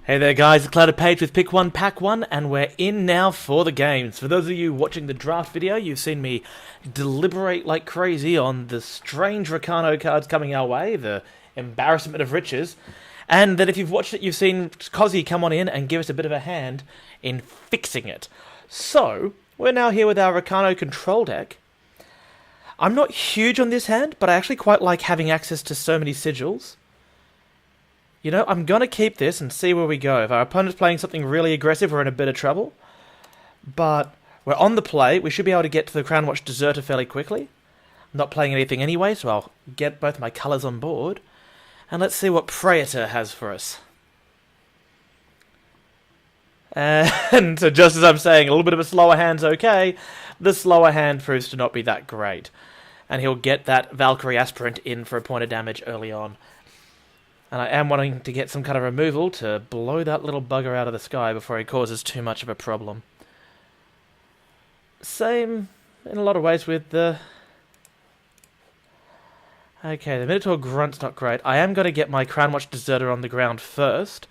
Hey there guys, it's CloudedPage with Pick 1, Pack 1, and we're in now for the games. For those of you watching the draft video, you've seen me deliberate like crazy on the strange Rakano cards coming our way, the embarrassment of riches, and then if you've watched it, you've seen Cozzy come on in and give us a bit of a hand in fixing it. So, we're now here with our Rakano control deck. I'm not huge on this hand, but I actually quite like having access to so many sigils. You know, I'm going to keep this and see where we go. If our opponent's playing something really aggressive, we're in a bit of trouble. But we're on the play. We should be able to get to the Crown Watch Deserter fairly quickly. I'm not playing anything anyway, so I'll get both my colours on board. And let's see what Praetor has for us. And so just as I'm saying, a little bit of a slower hand's okay, the slower hand proves to not be that great. And he'll get that Valkyrie Aspirant in for a point of damage early on. And I am wanting to get some kind of removal to blow that little bugger out of the sky before he causes too much of a problem. Same in a lot of ways with the... Okay, the Minotaur Grunt's not great. I am going to get my Crown Watch Deserter on the ground first.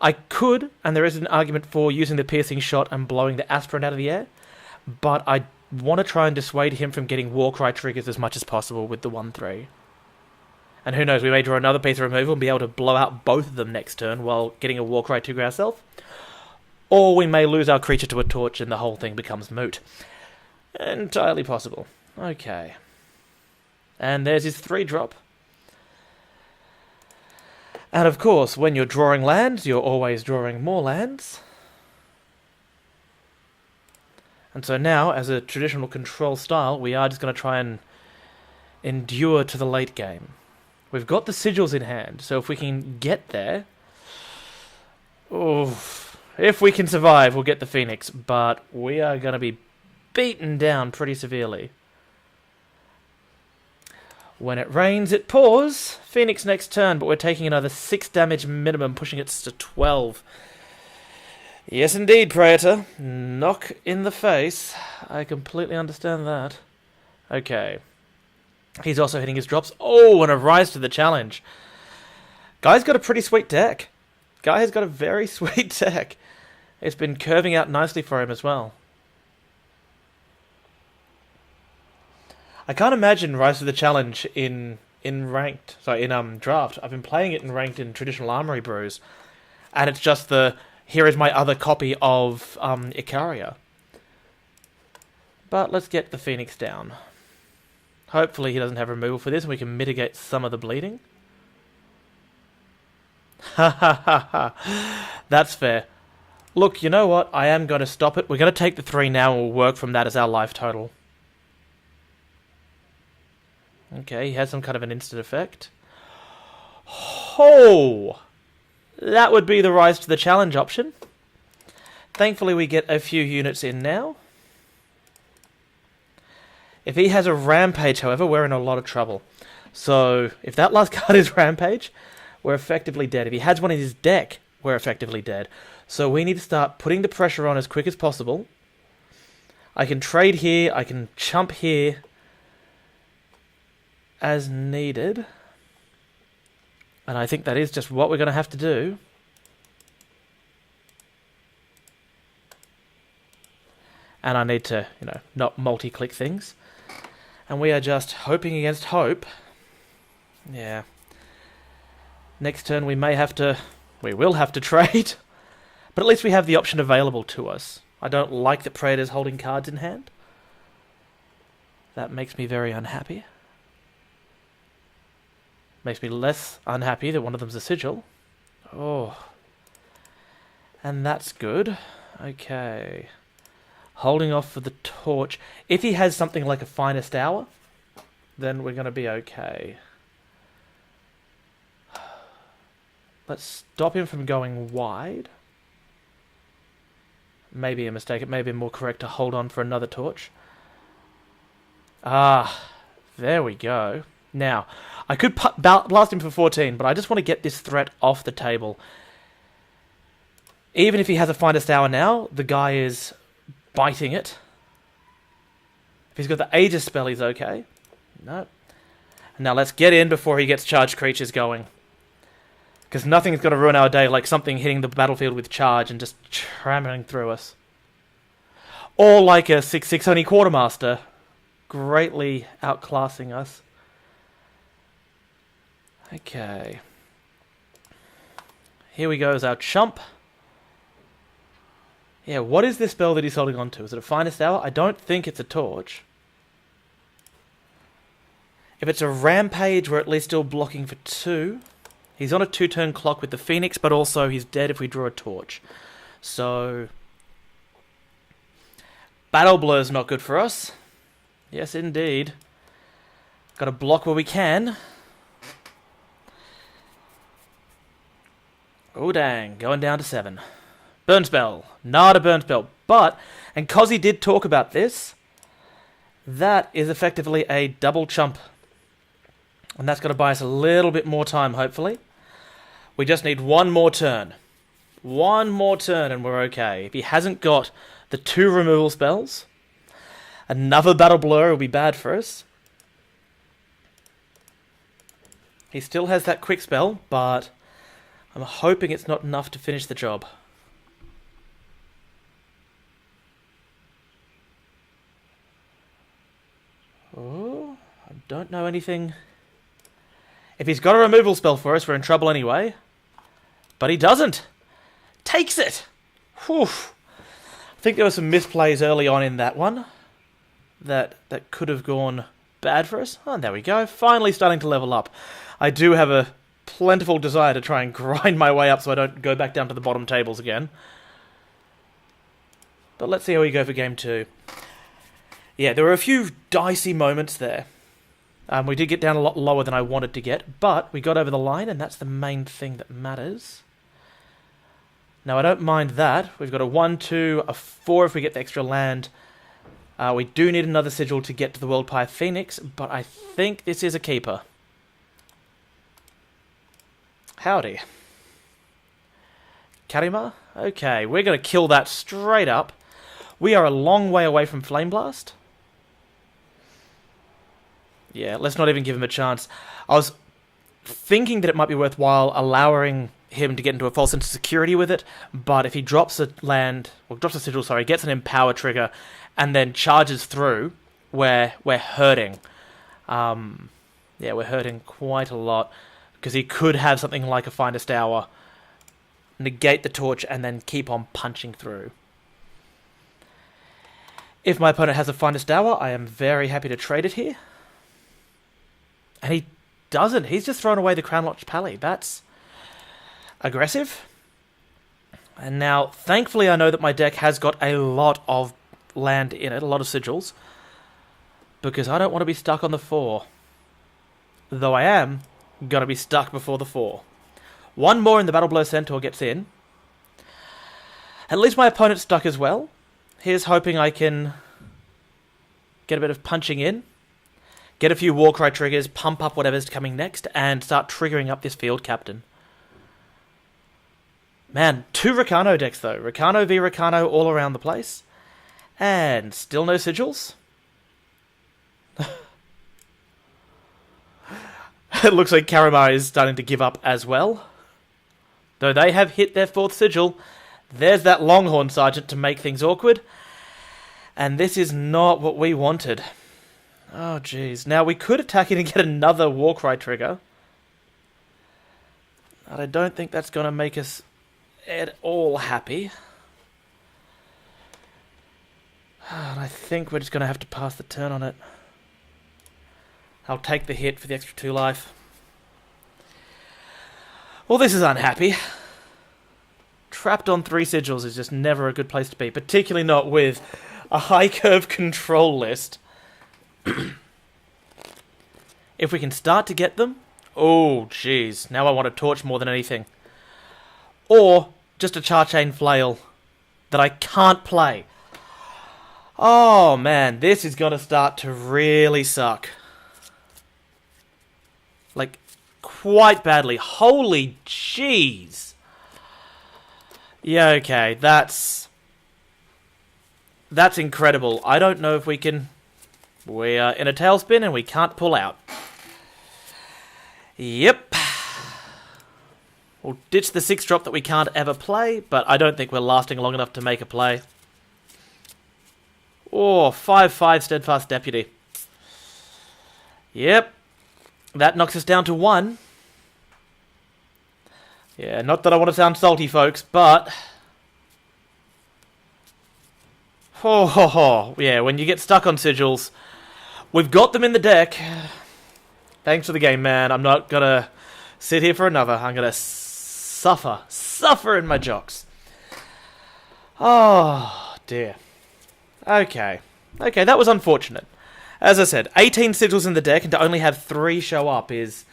I could, and there is an argument for using the piercing shot and blowing the Aspirant out of the air, but I want to try and dissuade him from getting Warcry triggers as much as possible with the 1-3. And who knows, we may draw another piece of removal and be able to blow out both of them next turn while getting a Warcry trigger ourselves. Or we may lose our creature to a torch and the whole thing becomes moot. Entirely possible. Okay. And there's his 3-drop. And of course, when you're drawing lands, you're always drawing more lands. And so now, as a traditional control style, we are just going to try and endure to the late game. We've got the sigils in hand, so if we can get there... Oof. If we can survive, we'll get the Phoenix, but we are going to be beaten down pretty severely. When it rains, it pours. Phoenix next turn, but we're taking another 6 damage minimum, pushing it to 12. Yes, indeed, Praetor. Knock in the face. I completely understand that. Okay. He's also hitting his drops. Oh, and a rise to the challenge. Guy's got a pretty sweet deck. Guy has got a very sweet deck. It's been curving out nicely for him as well. I can't imagine rise to the challenge in ranked. Sorry, in draft. I've been playing it in ranked in traditional Armory Brews, and it's just the here is my other copy of Icaria. But let's get the Phoenix down. Hopefully he doesn't have removal for this and we can mitigate some of the bleeding. Ha ha ha ha. That's fair. Look, you know what? I am going to stop it. We're going to take the 3 now and we'll work from that as our life total. Okay, he has some kind of an instant effect. Oh! That would be the rise to the challenge option. Thankfully we get a few units in now. If he has a Rampage, however, we're in a lot of trouble. So, if that last card is Rampage, we're effectively dead. If he has one in his deck, we're effectively dead. So we need to start putting the pressure on as quick as possible. I can trade here, I can chump here as needed. And I think that is just what we're going to have to do. And I need to, you know, not multi-click things. And we are just hoping against hope. Yeah. Next turn we will have to trade. But at least we have the option available to us. I don't like that Praetor's holding cards in hand. That makes me very unhappy. Makes me less unhappy that one of them's a sigil. Oh. And that's good. Okay. Holding off for the torch. If he has something like a Finest Hour, then we're going to be okay. Let's stop him from going wide. Maybe a mistake. It may be more correct to hold on for another torch. Ah, there we go. Now, I could blast him for 14, but I just want to get this threat off the table. Even if he has a Finest Hour now, the guy is biting it. If he's got the Aegis spell, he's okay. No. Now let's get in before he gets charged creatures going. Because nothing's going to ruin our day like something hitting the battlefield with charge and just trampling through us. Or like a 6/6 only quartermaster, greatly outclassing us. Okay. Here we go as our chump. Yeah, what is this spell that he's holding on to? Is it a finest hour? I don't think it's a torch. If it's a rampage, we're at least still blocking for 2. He's on a 2-turn clock with the Phoenix, but also he's dead if we draw a torch. So Battle Blur's not good for us. Yes, indeed. Got to block where we can. Oh, dang. Going down to 7. Burn spell. Not a burn spell. But, and Cozzy did talk about this, that is effectively a double chump. And that's going to buy us a little bit more time, hopefully. We just need one more turn. One more turn and we're okay. If he hasn't got the 2 removal spells, another Battle Blur will be bad for us. He still has that quick spell, but I'm hoping it's not enough to finish the job. Oh, I don't know anything. If he's got a removal spell for us, we're in trouble anyway. But he doesn't. Takes it. Whew. I think there were some misplays early on in that one that could have gone bad for us. Oh, there we go. Finally starting to level up. I do have a plentiful desire to try and grind my way up so I don't go back down to the bottom tables again. But let's see how we go for game 2. Yeah, there were a few dicey moments there. We did get down a lot lower than I wanted to get, but we got over the line, and that's the main thing that matters. Now, I don't mind that. We've got a 1, 2, a 4 if we get the extra land. We do need another sigil to get to the World Pyre Phoenix, but I think this is a keeper. Howdy. Karima? Okay, we're going to kill that straight up. We are a long way away from Flame Blast. Yeah, let's not even give him a chance. I was thinking that it might be worthwhile allowing him to get into a false sense of security with it, but if he drops a land, or drops a sigil, sorry, gets an empower trigger, and then charges through, we're hurting. Yeah, we're hurting quite a lot, because he could have something like a Finest Hour, negate the torch, and then keep on punching through. If my opponent has a Finest Hour, I am very happy to trade it here. And he doesn't. He's just thrown away the Crown Lodge Pally. That's aggressive. And now, thankfully, I know that my deck has got a lot of land in it, a lot of sigils, because I don't want to be stuck on the 4. Though I am going to be stuck before the 4. One more and the Battle Blur Centaur gets in. At least my opponent's stuck as well. Here's hoping I can get a bit of punching in. Get a few Warcry triggers, pump up whatever's coming next, and start triggering up this field captain. Man, 2 Rakano decks though. Rakano v Rakano all around the place. And still no sigils. It looks like Karamar is starting to give up as well. Though they have hit their 4th sigil, there's that Longhorn Sergeant to make things awkward. And this is not what we wanted. Oh, jeez. Now, we could attack it and get another Warcry trigger. But I don't think that's going to make us at all happy. And I think we're just going to have to pass the turn on it. I'll take the hit for the extra 2 life. Well, this is unhappy. Trapped on 3 sigils is just never a good place to be, particularly not with a high curve control list. If we can start to get them... Oh, jeez. Now I want a torch more than anything. Or just a Charchain Flail that I can't play. Oh, man. This is going to start to really suck. Like, quite badly. Holy jeez. Yeah, okay. That's incredible. I don't know if we can... We are in a tailspin and we can't pull out. Yep. We'll ditch the 6-drop that we can't ever play, but I don't think we're lasting long enough to make a play. Oh, 5/5 Steadfast Deputy. Yep. That knocks us down to 1. Yeah, not that I want to sound salty, folks, but... Yeah, when you get stuck on sigils, we've got them in the deck. Thanks for the game, man. I'm not gonna sit here for another. I'm gonna suffer in my jocks. Oh, dear. Okay, that was unfortunate. As I said, 18 sigils in the deck, and to only have 3 show up is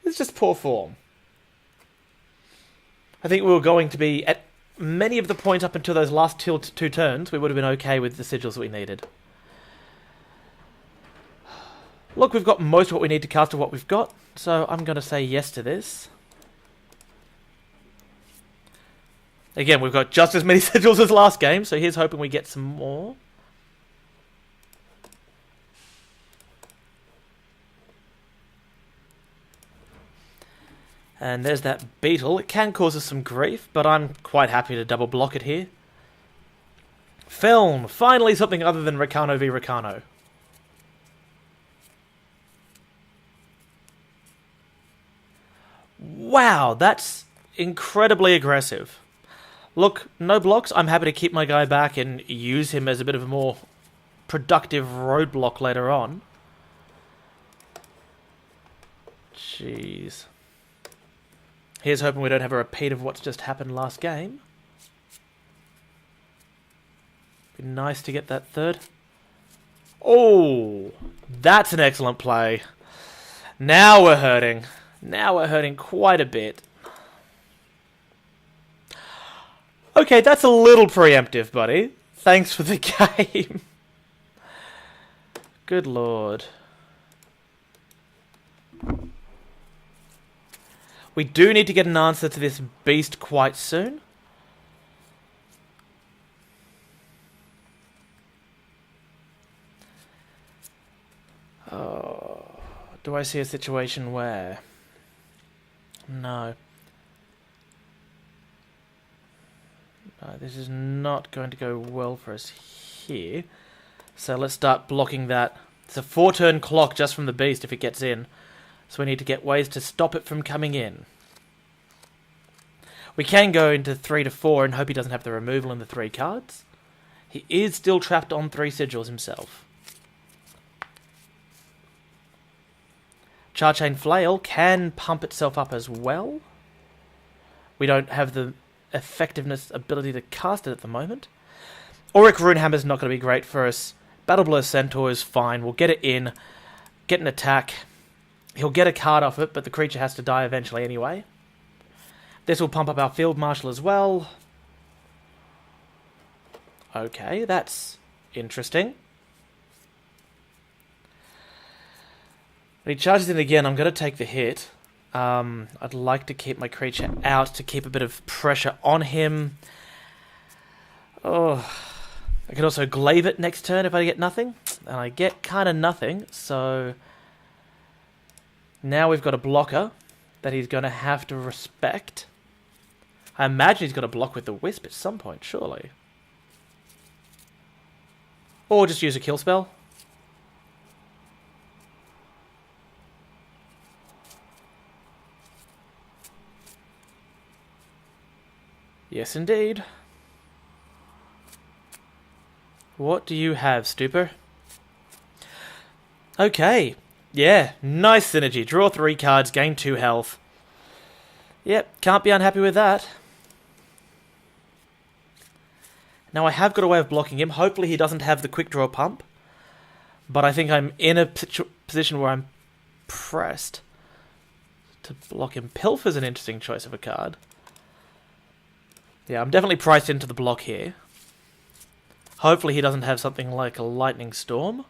just poor form. I think we were going to be, at many of the points up until those last 2 turns, we would have been okay with the sigils that we needed. Look, we've got most of what we need to cast of what we've got, so I'm going to say yes to this. Again, we've got just as many sigils as last game, so here's hoping we get some more. And there's that beetle. It can cause us some grief, but I'm quite happy to double block it here. Film! Finally something other than Rakano v Rakano. Wow, that's incredibly aggressive. Look, no blocks. I'm happy to keep my guy back and use him as a bit of a more productive roadblock later on. Jeez. Here's hoping we don't have a repeat of what's just happened last game. Be nice to get that third. Oh, that's an excellent play. Now we're hurting. Now we're hurting quite a bit. Okay, that's a little preemptive, buddy. Thanks for the game. Good lord. We do need to get an answer to this beast quite soon. Oh, do I see a situation where... No. No, this is not going to go well for us here. So let's start blocking that. It's a 4-turn clock just from the beast if it gets in. So we need to get ways to stop it from coming in. We can go into 3 to 4 and hope he doesn't have the removal in the 3 cards. He is still trapped on 3 sigils himself. Charchain Flail can pump itself up as well. We don't have the effectiveness ability to cast it at the moment. Auric Runehammer's not going to be great for us. Battle Blur Centaur is fine. We'll get it in, get an attack. He'll get a card off it, but the creature has to die eventually anyway. This will pump up our Field Marshal as well. Okay, that's interesting. When he charges in again, I'm going to take the hit. I'd like to keep my creature out to keep a bit of pressure on him. Oh, I can also glaive it next turn if I get nothing. And I get kind of nothing, so... Now we've got a blocker that he's going to have to respect. I imagine he's got to block with the Wisp at some point, surely. Or just use a kill spell. Yes, indeed. What do you have, Stupor? Okay. Yeah, nice synergy. Draw 3 cards, gain 2 health. Yep, can't be unhappy with that. Now I have got a way of blocking him. Hopefully he doesn't have the quick draw pump. But I think I'm in a position where I'm pressed to block him. Pilfer's an interesting choice of a card. Yeah, I'm definitely priced into the block here. Hopefully he doesn't have something like a Lightning Storm.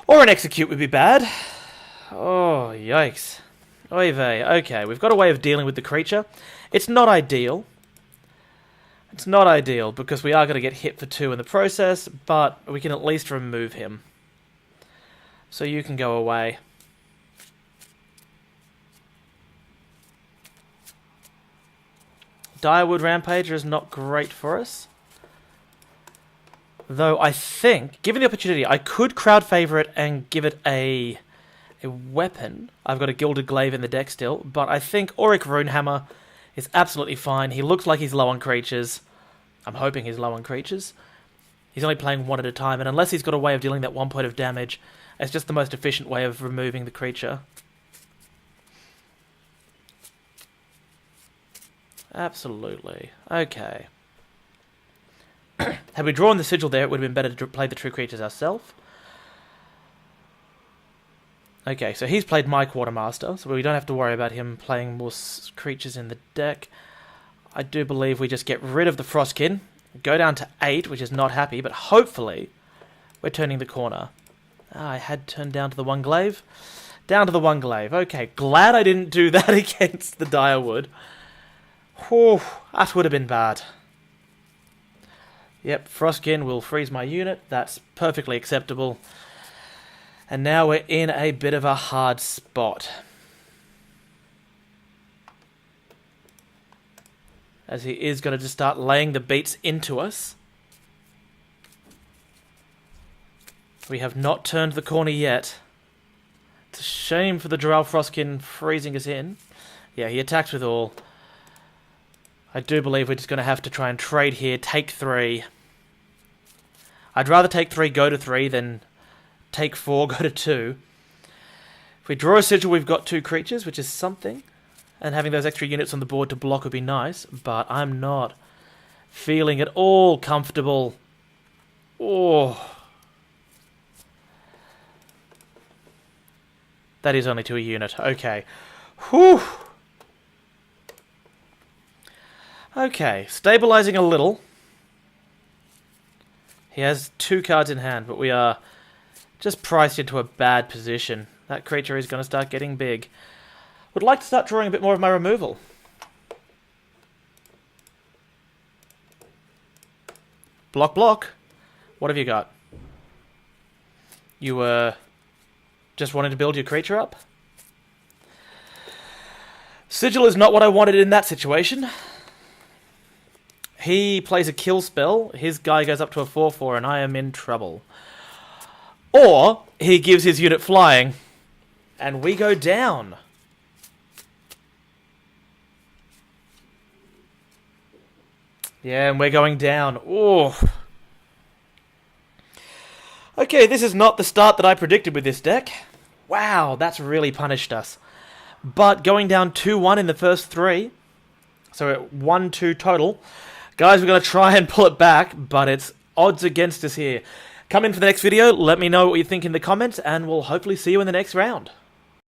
Or an Execute would be bad. Oh, yikes. Oy vey. Okay, we've got a way of dealing with the creature. It's not ideal. It's not ideal because we are going to get hit for 2 in the process, but we can at least remove him. So you can go away. Direwood Rampager is not great for us. Though I think, given the opportunity, I could crowd favor it and give it a weapon. I've got a Gilded Glaive in the deck still, but I think Auric Runehammer is absolutely fine. He looks like he's low on creatures. I'm hoping he's low on creatures. He's only playing one at a time, and unless he's got a way of dealing that 1 point of damage, it's just the most efficient way of removing the creature. Absolutely. Okay. Had we drawn the sigil there, it would have been better to play the true creatures ourselves. Okay, so he's played my Quartermaster, so we don't have to worry about him playing more creatures in the deck. I do believe we just get rid of the Frostkin, go down to 8, which is not happy, but hopefully we're turning the corner. I had turned down to the 1 glaive. Down to the 1 glaive. Okay, glad I didn't do that against the Direwood. Whew, that would have been bad. Yep, Frostkin will freeze my unit. That's perfectly acceptable. And now we're in a bit of a hard spot. As he is going to just start laying the beats into us. We have not turned the corner yet. It's a shame for the Drow Frostkin freezing us in. Yeah, he attacks with all. I do believe we're just going to have to try and trade here, take 3. I'd rather take 3, go to 3, than take 4, go to 2. If we draw a sigil, we've got 2 creatures, which is something. And having those extra units on the board to block would be nice, but I'm not feeling at all comfortable. Oh. That is only to a unit. Okay. Whew. Okay, stabilizing a little. He has 2 cards in hand, but we are just priced into a bad position. That creature is going to start getting big. Would like to start drawing a bit more of my removal. Block, block. What have you got? You just wanted to build your creature up? Sigil is not what I wanted in that situation. He plays a kill spell, his guy goes up to a 4/4, and I am in trouble. Or, he gives his unit flying, and we go down. Yeah, and we're going down. Oh. Okay, this is not the start that I predicted with this deck. Wow, that's really punished us. But going down 2-1 in the first 3, so at 1-2 total. Guys, we're going to try and pull it back, but it's odds against us here. Come in for the next video, let me know what you think in the comments, and we'll hopefully see you in the next round.